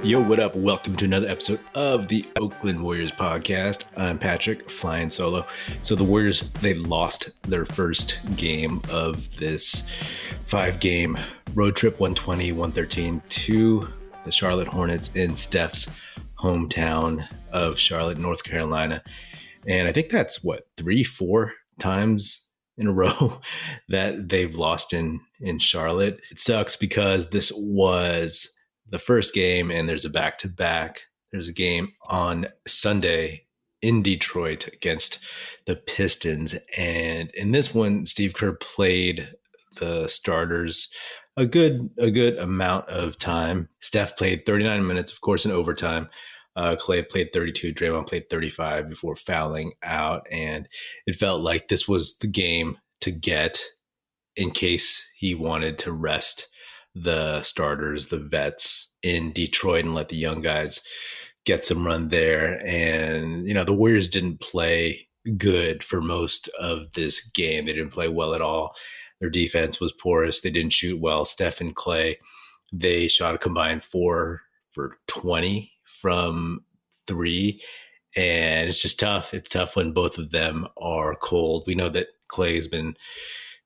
Yo, what up? Welcome to another episode of the Oakland Warriors podcast. I'm Patrick, flying solo. So the Warriors, they lost their first game of this 5-game road trip, 120-113, to the Charlotte Hornets in Steph's hometown of Charlotte, North Carolina. And I think that's 3-4 times in a row that they've lost in Charlotte. It sucks because this was the first game, and there's a back-to-back. There's a game on Sunday in Detroit against the Pistons. And in this one, Steve Kerr played the starters a good amount of time. Steph played 39 minutes, of course, in overtime. Clay played 32. Draymond played 35 before fouling out. And it felt like this was the game to get in case he wanted to rest the starters, the vets in Detroit, and let the young guys get some run there. And, the Warriors didn't play good for most of this game. They didn't play well at all. Their defense was porous. They didn't shoot well. Steph and Clay, they shot a combined 4 for 20 from 3. And it's just tough. It's tough when both of them are cold. We know that Clay has been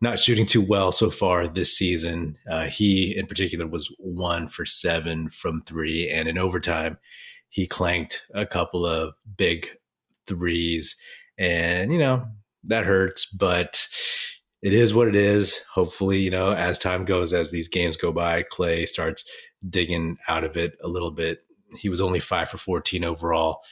not shooting too well so far this season. He, in particular, was 1 for 7 from 3. And in overtime, he clanked a couple of big threes. And, that hurts, but it is what it is. Hopefully, as time goes, as these games go by, Clay starts digging out of it a little bit. He was only 5 for 14 overall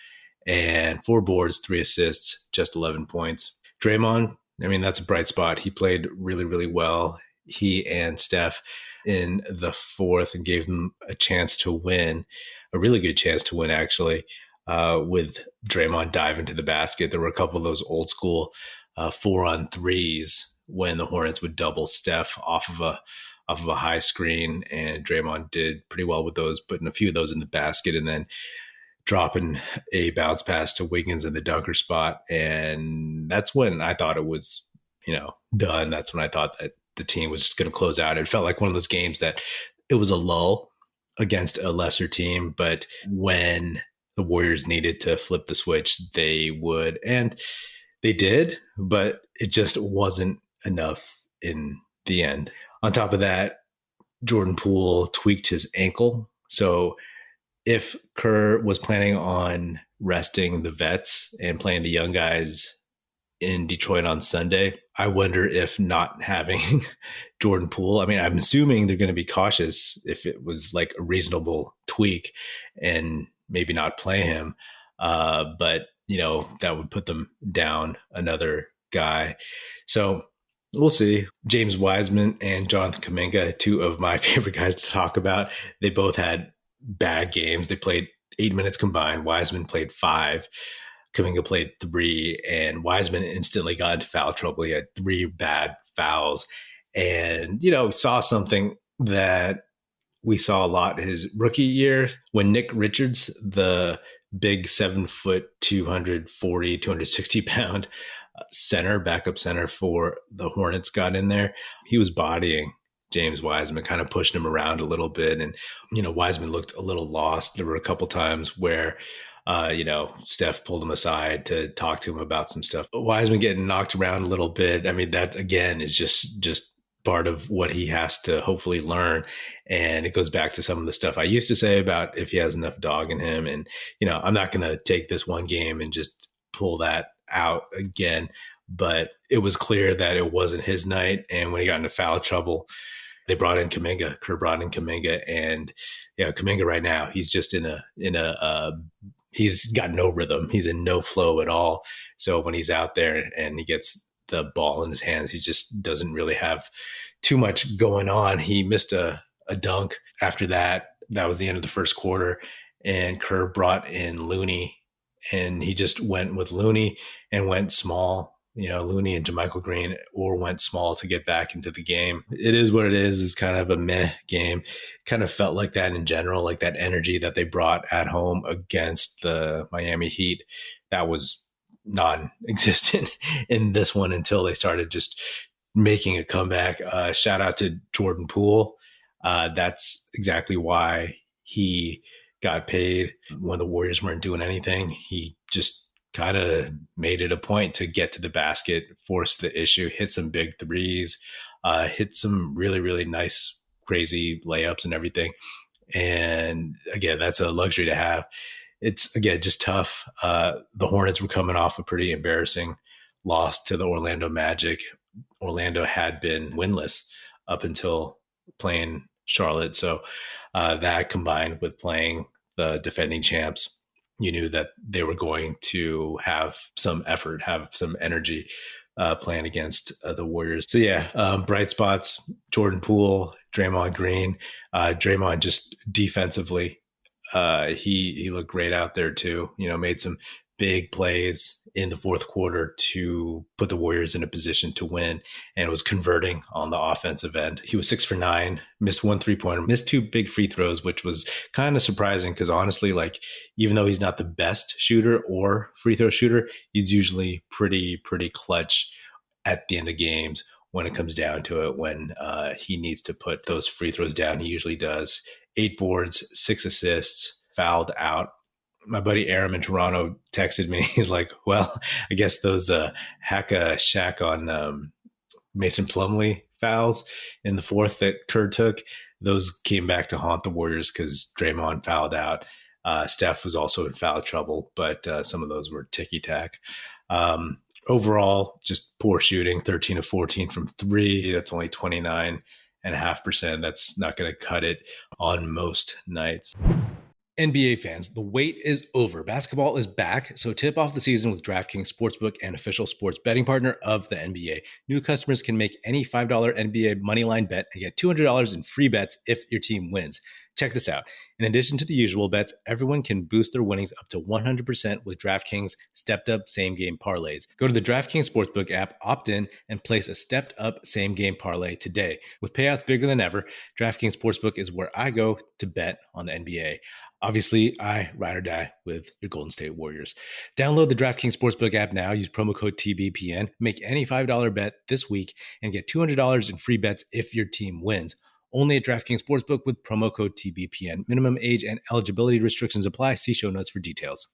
and 4 boards, 3 assists, just 11 points. Draymond, that's a bright spot. He played really, really well. He and Steph in the fourth, and gave them a chance to win, a really good chance to win, actually, with Draymond diving to the basket. There were a couple of those old school 4-on-3s when the Hornets would double Steph off of a high screen, and Draymond did pretty well with those, putting a few of those in the basket and then dropping a bounce pass to Wiggins in the dunker spot. And that's when I thought it was, done. That's when I thought that the team was just going to close out. It felt like one of those games that it was a lull against a lesser team, but when the Warriors needed to flip the switch, they would. And they did, but it just wasn't enough in the end. On top of that, Jordan Poole tweaked his ankle. So if Kerr was planning on resting the vets and playing the young guys in Detroit on Sunday, I wonder if not having Jordan Poole, I'm assuming they're going to be cautious if it was like a reasonable tweak and maybe not play him. But, that would put them down another guy. So we'll see. James Wiseman and Jonathan Kuminga, 2 of my favorite guys to talk about. They both had bad games. They played 8 minutes combined. Wiseman played 5. Kuminga played 3. And Wiseman instantly got into foul trouble. He had 3 bad fouls. And, saw something that we saw a lot his rookie year when Nick Richards, the big 7 foot, 240, 260 pound center, backup center for the Hornets, got in there. He was bodying James Wiseman, kind of pushing him around a little bit. And, Wiseman looked a little lost. There were a couple times where, Steph pulled him aside to talk to him about some stuff. But Wiseman getting knocked around a little bit. That, again, is just part of what he has to hopefully learn. And it goes back to some of the stuff I used to say about if he has enough dog in him. And, I'm not going to take this one game and just pull that out again. But it was clear that it wasn't his night. And when he got into foul trouble, they brought in Kuminga. Kerr brought in Kuminga, and Kuminga right now, he's just he's got no rhythm. He's in no flow at all. So when he's out there and he gets the ball in his hands, he just doesn't really have too much going on. He missed a dunk after that. That was the end of the first quarter, and Kerr brought in Looney, and he just went with Looney and went small. Looney and JaMychal Green, or went small to get back into the game. It is what it is. It's kind of a meh game. Kind of felt like that in general, like that energy that they brought at home against the Miami Heat. That was non-existent in this one until they started just making a comeback. Shout out to Jordan Poole. That's exactly why he got paid when the Warriors weren't doing anything. He just kind of made it a point to get to the basket, force the issue, hit some big threes, hit some really, really nice, crazy layups and everything. And again, that's a luxury to have. It's, again, just tough. The Hornets were coming off a pretty embarrassing loss to the Orlando Magic. Orlando had been winless up until playing Charlotte. So that combined with playing the defending champs, you knew that they were going to have some effort, have some energy playing against the Warriors. So yeah, bright spots, Jordan Poole, Draymond Green. Draymond just defensively, he looked great out there too. Made some big plays in the fourth quarter to put the Warriors in a position to win, and was converting on the offensive end. He was 6 for 9, missed 1 3-pointer, missed 2 big free throws, which was kind of surprising because honestly, like, even though he's not the best shooter or free throw shooter, he's usually pretty clutch at the end of games when it comes down to it. When he needs to put those free throws down, he usually does. 8 boards, 6 assists, fouled out. My buddy Aram in Toronto texted me. He's like, well, I guess those Haka Shack on Mason Plumlee fouls in the fourth that Kerr took, those came back to haunt the Warriors because Draymond fouled out. Steph was also in foul trouble, but some of those were ticky-tack. Overall, just poor shooting, 13 of 14 from 3. That's only 29.5%. That's not going to cut it on most nights. NBA fans, the wait is over. Basketball is back, so tip off the season with DraftKings Sportsbook, an official sports betting partner of the NBA. New customers can make any $5 NBA moneyline bet and get $200 in free bets if your team wins. Check this out. In addition to the usual bets, everyone can boost their winnings up to 100% with DraftKings stepped-up same-game parlays. Go to the DraftKings Sportsbook app, opt in, and place a stepped-up same-game parlay today. With payouts bigger than ever, DraftKings Sportsbook is where I go to bet on the NBA. Obviously, I ride or die with your Golden State Warriors. Download the DraftKings Sportsbook app now. Use promo code TBPN. Make any $5 bet this week and get $200 in free bets if your team wins. Only at DraftKings Sportsbook with promo code TBPN. Minimum age and eligibility restrictions apply. See show notes for details.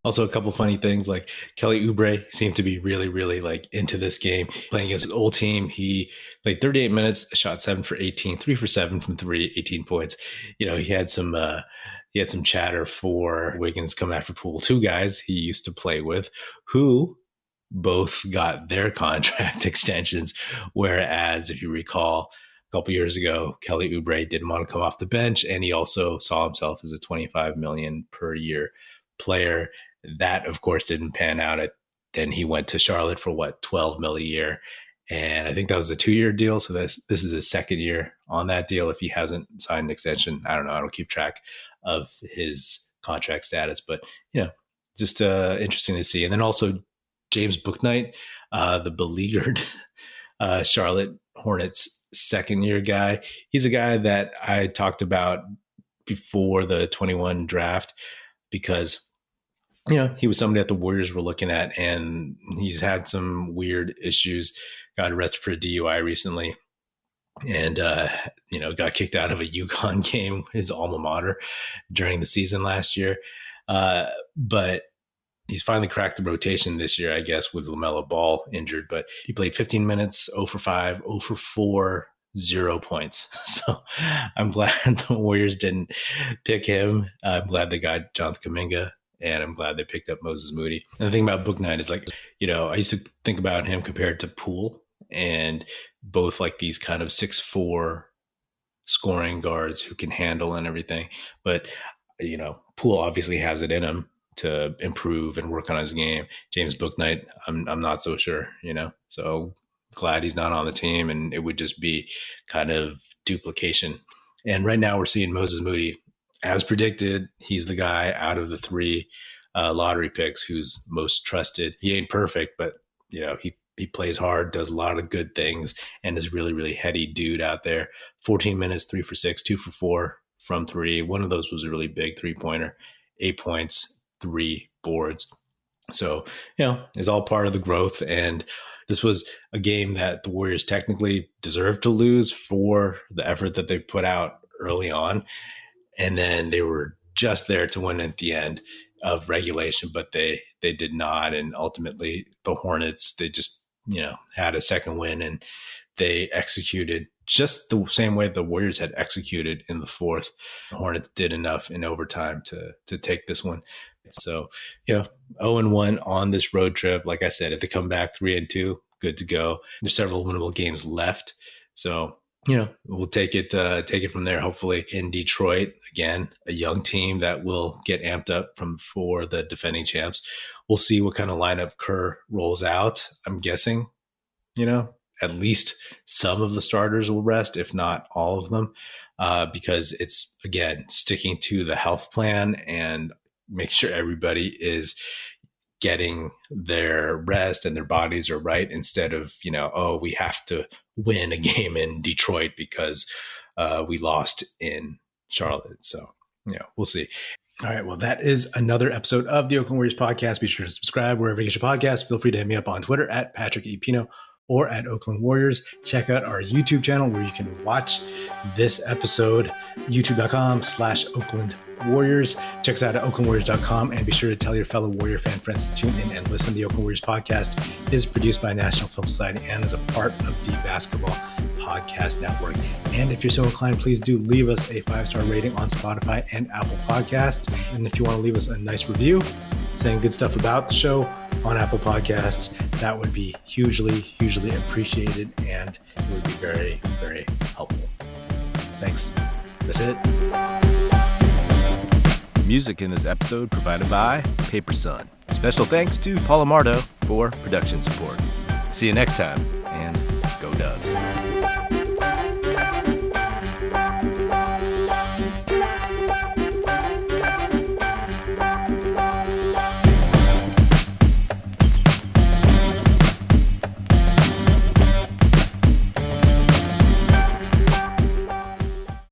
Also, a couple funny things, like Kelly Oubre seemed to be really, really like into this game. Playing against his old team, he played 38 minutes, shot 7 for 18, 3 for 7 from 3, 18 points. He had some chatter for Wiggins coming after Poole. 2 guys he used to play with who both got their contract extensions. Whereas, if you recall, a couple years ago, Kelly Oubre didn't want to come off the bench, and he also saw himself as a $25 million per year player. That, of course, didn't pan out. Then he went to Charlotte for $12 million a year, and I think that was a 2-year deal. So this is his second year on that deal. If he hasn't signed an extension, I don't know. I don't keep track of his contract status, but just interesting to see. And then also James Bouknight, the beleaguered Charlotte Hornets second-year guy. He's a guy that I talked about before the 21 draft because he was somebody that the Warriors were looking at, and he's had some weird issues. Got arrested for a DUI recently, and got kicked out of a UConn game, his alma mater, during the season last year. But he's finally cracked the rotation this year, I guess, with LaMelo Ball injured. But he played 15 minutes, 0 for 5, 0 for 4, 0 points. So I'm glad the Warriors didn't pick him. I'm glad they got Jonathan Kuminga. And I'm glad they picked up Moses Moody. And the thing about Bouknight is, I used to think about him compared to Poole, and both like these kind of 6'4" scoring guards who can handle and everything. But, Poole obviously has it in him to improve and work on his game. James Bouknight, I'm not so sure, So glad he's not on the team, and it would just be kind of duplication. And right now we're seeing Moses Moody. As predicted, he's the guy out of the 3 lottery picks who's most trusted. He ain't perfect, but he plays hard, does a lot of good things, and is really, really heady dude out there. 14 minutes, 3 for 6, 2 for 4 from 3. One of those was a really big 3-pointer. 8 points, 3 boards. So, it's all part of the growth. And this was a game that the Warriors technically deserved to lose for the effort that they put out early on. And then they were just there to win at the end of regulation, but they did not. And ultimately the Hornets, they just, had a second win, and they executed just the same way the Warriors had executed in the fourth. The Hornets did enough in overtime to take this one. So, 0-1 on this road trip. Like I said, if they come back 3-2, good to go. There's several winnable games left. So, we'll take it from there. Hopefully in Detroit, again, a young team that will get amped up for the defending champs. We'll see what kind of lineup Kerr rolls out. I'm guessing, at least some of the starters will rest, if not all of them, because it's, again, sticking to the health plan and make sure everybody is getting their rest and their bodies are right, instead of, we have to win a game in Detroit because we lost in Charlotte. So, we'll see. All right. Well, that is another episode of the Oakland Warriors podcast. Be sure to subscribe wherever you get your podcast. Feel free to hit me up on Twitter at Patrick Epino or at Oakland Warriors. Check out our YouTube channel where you can watch this episode, youtube.com/Oakland Warriors. Check us out at oaklandwarriors.com, and be sure to tell your fellow Warrior fan friends to tune in and listen. The Oakland Warriors podcast is produced by National Film Society and is a part of the Basketball Podcast Network. And if you're so inclined, please do leave us a 5-star rating on Spotify and Apple Podcasts. And if you want to leave us a nice review saying good stuff about the show on Apple Podcasts, that would be hugely, hugely appreciated, and it would be very, very helpful. Thanks. That's it. Music in this episode provided by Paper Sun. Special thanks to Paul Amardo for production support. See you next time.